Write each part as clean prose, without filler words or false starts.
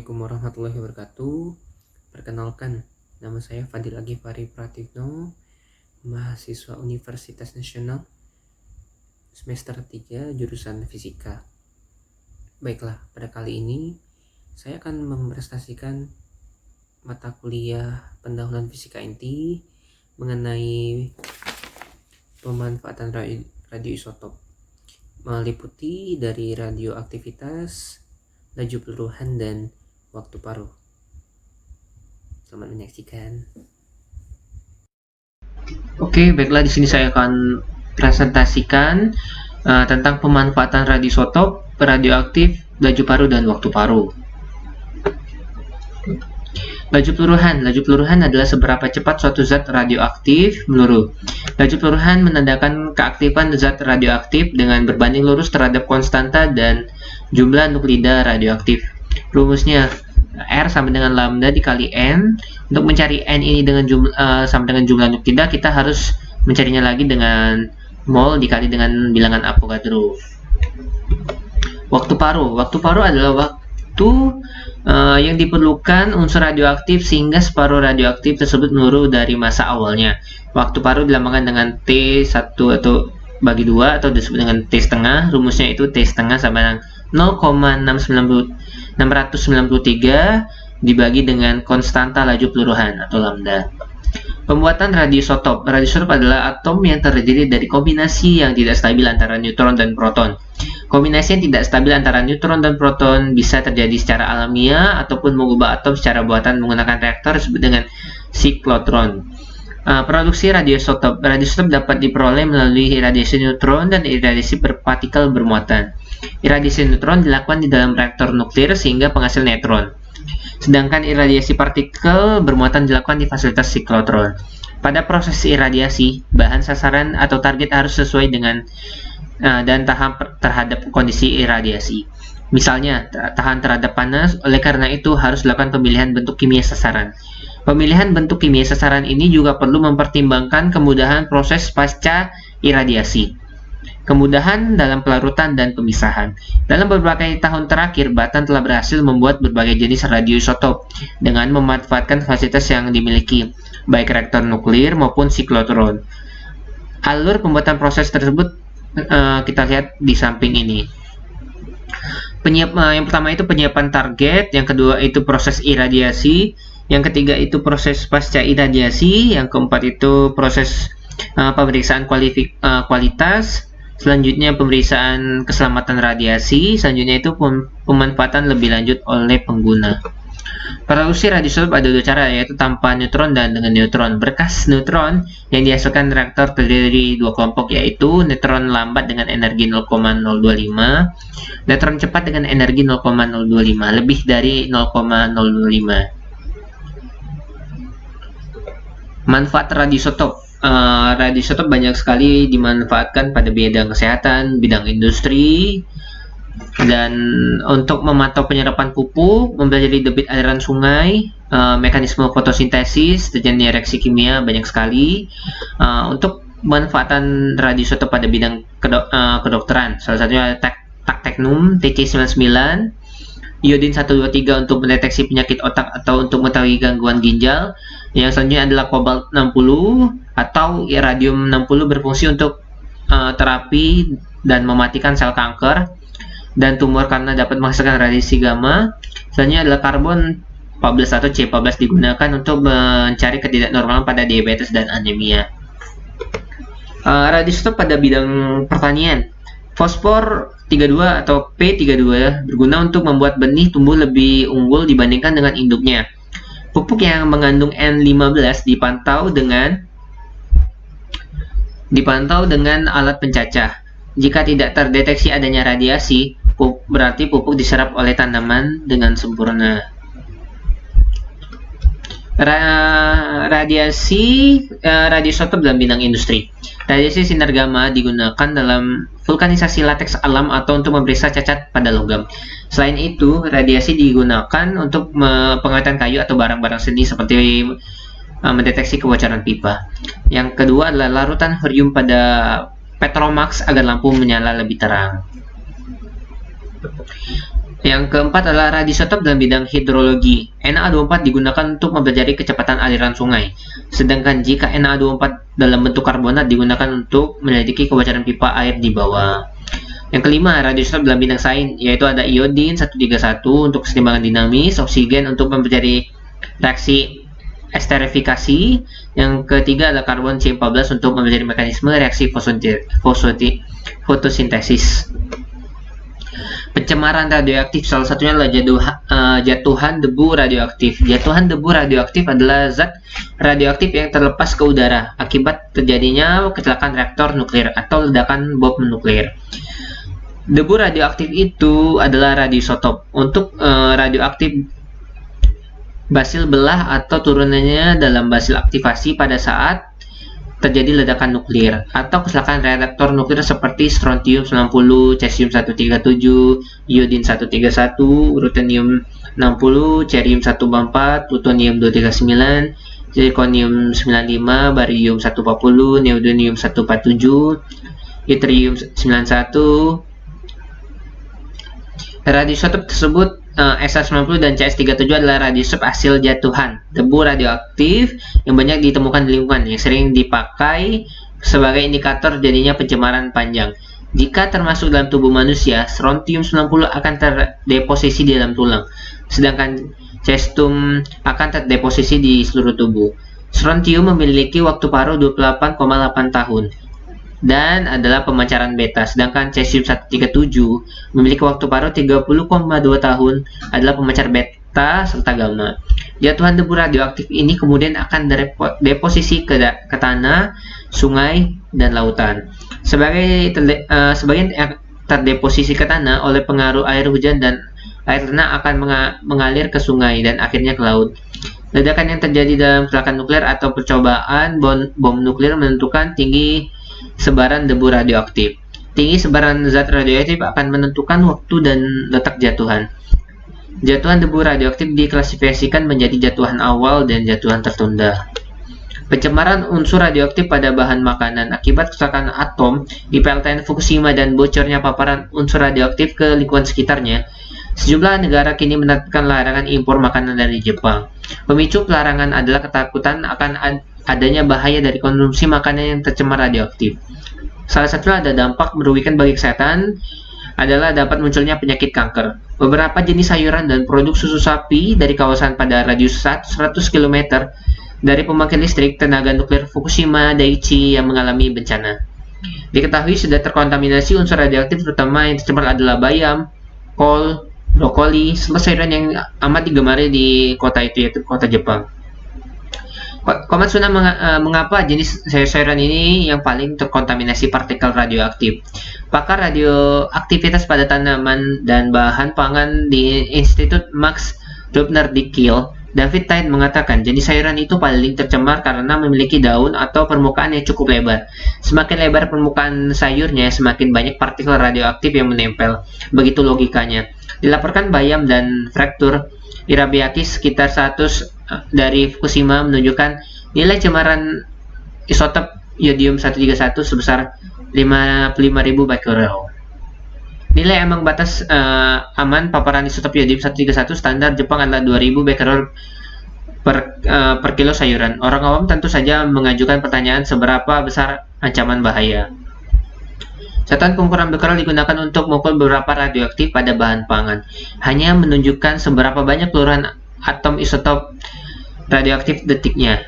Assalamualaikum warahmatullahi wabarakatuh. Perkenalkan, nama saya Fadil Agifari Pratikno, mahasiswa Universitas Nasional semester 3 jurusan Fisika. Baiklah, pada kali ini saya akan mempresentasikan mata kuliah pendahuluan fisika inti mengenai pemanfaatan radioisotop, meliputi dari radioaktivitas, laju peluruhan, dan waktu paruh. Selamat menyaksikan. Oke, baiklah, di sini saya akan presentasikan tentang pemanfaatan radioisotop, radioaktif, laju paruh, dan waktu paruh. Laju peluruhan adalah seberapa cepat suatu zat radioaktif meluruh. Laju peluruhan menandakan keaktifan zat radioaktif dengan berbanding lurus terhadap konstanta dan jumlah nuklida radioaktif. Rumusnya R sama dengan lambda dikali N. Untuk mencari N ini dengan sama dengan jumlah nuklida, kita harus mencarinya lagi dengan mol dikali dengan bilangan Avogadro. Waktu paruh adalah waktu yang diperlukan unsur radioaktif sehingga separuh radioaktif tersebut meluruh dari masa awalnya. Waktu paruh dilambangkan dengan T1 atau bagi 2 atau disebut dengan T setengah. Rumusnya itu T setengah sama dengan 0,693 dibagi dengan konstanta laju peluruhan atau lambda. Pembuatan radioisotop. Radioisotop adalah atom yang terdiri dari kombinasi yang tidak stabil antara neutron dan proton. Kombinasi yang tidak stabil antara neutron dan proton bisa terjadi secara alamiah ataupun mengubah atom secara buatan menggunakan reaktor disebut dengan siklotron. Produksi radioisotop. Radioisotop dapat diperoleh melalui iradiasi neutron dan iradiasi berpartikel bermuatan. Iradiasi neutron dilakukan di dalam reaktor nuklir sehingga penghasil neutron. Sedangkan iradiasi partikel bermuatan dilakukan di fasilitas siklotron. Pada proses iradiasi, bahan sasaran atau target harus sesuai dengan dan tahan terhadap kondisi iradiasi. Misalnya, tahan terhadap panas, oleh karena itu harus dilakukan pemilihan bentuk kimia sasaran. Pemilihan bentuk kimia sasaran ini juga perlu mempertimbangkan kemudahan proses pasca iradiasi, kemudahan dalam pelarutan dan pemisahan. Dalam beberapa tahun terakhir, Batan telah berhasil membuat berbagai jenis radioisotop dengan memanfaatkan fasilitas yang dimiliki, baik reaktor nuklir maupun siklotron. Alur pembuatan proses tersebut kita lihat di samping ini. Yang pertama itu penyiapan target, yang kedua itu proses iradiasi, yang ketiga itu proses pasca iradiasi, yang keempat itu proses pemeriksaan kualitas, selanjutnya pemeriksaan keselamatan radiasi, selanjutnya itu pemanfaatan lebih lanjut oleh pengguna. Produksi radioisotop ada dua cara, yaitu tanpa neutron dan dengan neutron. Berkas neutron yang dihasilkan reaktor terdiri dari dua kelompok, yaitu neutron lambat dengan energi 0,025, neutron cepat dengan energi 0,025, lebih dari 0,025. Manfaat radioisotop. Radioisotop banyak sekali dimanfaatkan pada bidang kesehatan, bidang industri, dan untuk memantau penyerapan pupuk, mempelajari debit aliran sungai, mekanisme fotosintesis, terjadinya reaksi kimia, banyak sekali. Untuk manfaatan radioisotop pada bidang kedokteran, salah satunya Takteknum TC99, iodin 123 untuk mendeteksi penyakit otak atau untuk mengetahui gangguan ginjal. Yang selanjutnya adalah kobalt 60 atau radium 60 berfungsi untuk terapi dan mematikan sel kanker dan tumor karena dapat menghasilkan radiasi gamma. Selanjutnya adalah karbon 14 atau C14 digunakan untuk mencari ketidaknormalan pada diabetes dan anemia. Radioisotop pada bidang pertanian. Fosfor 32 atau P32 berguna untuk membuat benih tumbuh lebih unggul dibandingkan dengan induknya. Pupuk yang mengandung N15 dipantau dengan alat pencacah. Jika tidak terdeteksi adanya radiasi, berarti pupuk diserap oleh tanaman dengan sempurna. Radioisotop dalam bidang industri. Radiasi sinar gamma digunakan dalam vulkanisasi lateks alam atau untuk memeriksa cacat pada logam. Selain itu, radiasi digunakan untuk pengawetan kayu atau barang-barang seni seperti mendeteksi kebocoran pipa. Yang kedua adalah larutan helium pada Petromax agar lampu menyala lebih terang. Yang keempat adalah radisotop dalam bidang hidrologi. Na24 digunakan untuk mempelajari kecepatan aliran sungai. Sedangkan jika Na24 dalam bentuk karbonat digunakan untuk menyelidiki kebocoran pipa air di bawah. Yang kelima, radisotop dalam bidang sains, yaitu ada iodin 131 untuk keseimbangan dinamis, oksigen untuk mempelajari reaksi esterifikasi. Yang ketiga adalah karbon C14 untuk mempelajari mekanisme reaksi fotosintesis. Pencemaran radioaktif salah satunya adalah jatuhan debu radioaktif. Jatuhan debu radioaktif adalah zat radioaktif yang terlepas ke udara akibat terjadinya kecelakaan reaktor nuklir atau ledakan bom nuklir. Debu radioaktif itu adalah radioisotop. Untuk radioaktif basil belah atau turunannya dalam basil aktivasi pada saat terjadi ledakan nuklir atau kecelakaan reaktor nuklir seperti strontium 90, cesium 137, iodin 131, ruthenium 60, cerium 144, plutonium 239, zirconium 95, barium 140, neodymium 147, yttrium 91. Radioisotop tersebut SR90 dan CS37 adalah radioisotop hasil jatuhan debu radioaktif yang banyak ditemukan di lingkungan, yang sering dipakai sebagai indikator jadinya pencemaran panjang. Jika termasuk dalam tubuh manusia, strontium 90 akan terdeposisi di dalam tulang, sedangkan cesium akan terdeposisi di seluruh tubuh. Strontium memiliki waktu paruh 28,8 tahun dan adalah pemancaran beta, sedangkan cesium 137 memiliki waktu paruh 30,2 tahun, adalah pemancar beta serta gamma. Jatuhan debu radioaktif ini kemudian akan deposisi ke tanah, sungai, dan lautan. Sebagian terdeposisi ke tanah oleh pengaruh air hujan dan air tanah akan mengalir ke sungai dan akhirnya ke laut. Ledakan yang terjadi dalam kecelakaan nuklir atau percobaan bom nuklir menentukan tinggi sebaran debu radioaktif. Tinggi sebaran zat radioaktif akan menentukan waktu dan letak jatuhan. Jatuhan debu radioaktif diklasifikasikan menjadi jatuhan awal dan jatuhan tertunda. Pencemaran unsur radioaktif pada bahan makanan akibat kecelakaan atom di PLTN Fukushima dan bocornya paparan unsur radioaktif ke lingkungan sekitarnya. Sejumlah negara kini menerapkan larangan impor makanan dari Jepang. Pemicu pelarangan adalah ketakutan akan adanya bahaya dari konsumsi makanan yang tercemar radioaktif. Salah satunya ada dampak merugikan bagi kesehatan adalah dapat munculnya penyakit kanker. Beberapa jenis sayuran dan produk susu sapi dari kawasan pada radius 100 km dari pembangkit listrik tenaga nuklir Fukushima Daiichi yang mengalami bencana. Diketahui sudah terkontaminasi unsur radioaktif, terutama yang tercemar adalah bayam, kol, brokoli, serta sayuran yang amat digemari di kota itu, yaitu kota Jepang. Komatsuna mengapa jenis sayuran ini yang paling terkontaminasi partikel radioaktif? Pakar radioaktivitas pada tanaman dan bahan pangan di Institut Max Rubner di Kiel, David Tait mengatakan jenis sayuran itu paling tercemar karena memiliki daun atau permukaan yang cukup lebar. Semakin lebar permukaan sayurnya, semakin banyak partikel radioaktif yang menempel. Begitu logikanya. Dilaporkan bayam dan fraktur Irabiakis sekitar 100 dari Fukushima menunjukkan nilai cemaran isotop yodium 131 sebesar 55.000 becquerel. Nilai ambang batas aman paparan isotop yodium 131 standar Jepang adalah 2.000 becquerel per kilo sayuran. Orang awam tentu saja mengajukan pertanyaan seberapa besar ancaman bahaya. Catatan pengukuran becquerel digunakan untuk mengukur beberapa radioaktif pada bahan pangan. Hanya menunjukkan seberapa banyak keluaran atom isotop radioaktif detiknya.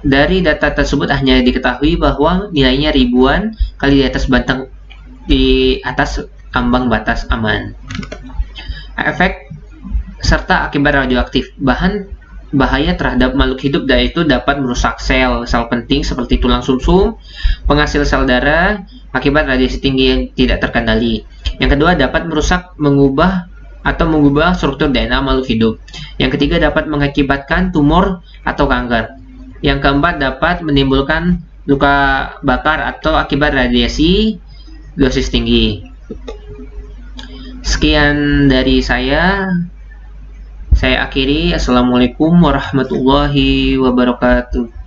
Dari data tersebut hanya diketahui bahwa nilainya ribuan kali di atas ambang batas aman. Efek serta akibat radioaktif. Bahan bahaya terhadap makhluk hidup yaitu dapat merusak sel penting seperti tulang sumsum, penghasil sel darah akibat radiasi tinggi yang tidak terkendali. Yang kedua, dapat merusak, mengubah struktur DNA makhluk hidup. Yang ketiga, dapat mengakibatkan tumor atau kanker. Yang keempat, dapat menimbulkan luka bakar atau akibat radiasi dosis tinggi. Sekian dari saya akhiri. Assalamualaikum warahmatullahi wabarakatuh.